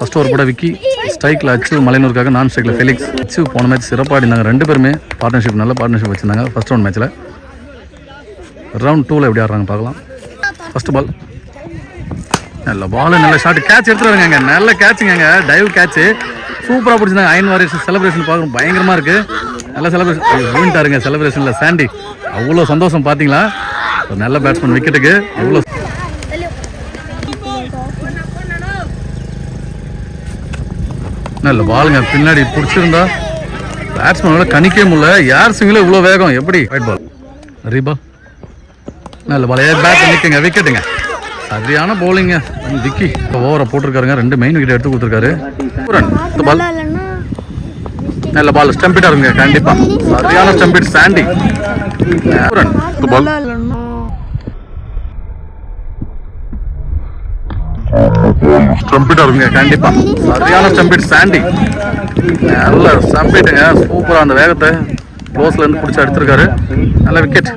First over கூட விக்கி, ஸ்ட்ரைக்கில் அச்சு மலையனூருக்காக, நான் ஸ்ட்ரைக்கில் ஃபெலிக்ஸ். அச்சு போன மேட்ச் சிறப்பாக ஆடினாங்க, ரெண்டு பேருமே பார்ட்னர்ஷிப் நல்ல பார்ட்னர்ஷிப் வச்சுருந்தாங்க ஃபர்ஸ்ட் ரவுண்ட் மேட்ச்சில். ரவுண்ட் 2ல் எப்படி ஆடுறாங்க பார்க்கலாம். ஃபர்ஸ்ட் பால் நல்ல பால், நல்ல ஷாட், கேட்ச் எடுத்துருவாங்க, நல்ல கேட்சுங்க, டைவ் கேட்ச்சு சூப்பராக பிடிச்சிருந்தாங்க. அயன் வாரியர்ஸ் செலிப்ரேஷன் பார்க்கணும், பயங்கரமாக இருக்குது, நல்ல செலிப்ரேஷன் வின்ட்டாருங்க செலிப்ரேஷனில். சாண்டி அவ்வளோ சந்தோஷம் பார்த்தீங்களா, ஒரு நல்ல பேட்ஸ்மேன் விக்கெட்டுக்கு எவ்வளோ. நல்ல பாலுங்க, பின்னாடி பிடிச்சிருந்தா பேட்ஸ்மேனால கணிக்கவே முடியல, யார் சிங்கில் இவ்வளோ வேகம், எப்படி. ரைட் பால் ரீபால், நல்ல பால், பேட் நிற்குங்க, விக்கெட்டுங்க, சரியான பவுலிங்க விக்கி. ஓவரை போட்டிருக்காருங்க, 2 மெயின் விக்கெட் எடுத்து கொடுத்துருக்காரு. பால் நல்ல பால், ஸ்டம்பிட்டா இருங்க கண்டிப்பா, சரியான ஸ்டம்பிட் சாண்டி. பால் ஸ்டம்பிட்டா இருங்க கண்டிப்பா, சரியான ஸ்டம்பிட் சாண்டி, நல்ல ஸ்டம்பிட்டுங்க, சூப்பரா அந்த வேகத்தை க்ளோஸ்ல இருந்து பிடிச்சி எடுத்திருக்காரு, நல்ல விக்கெட்.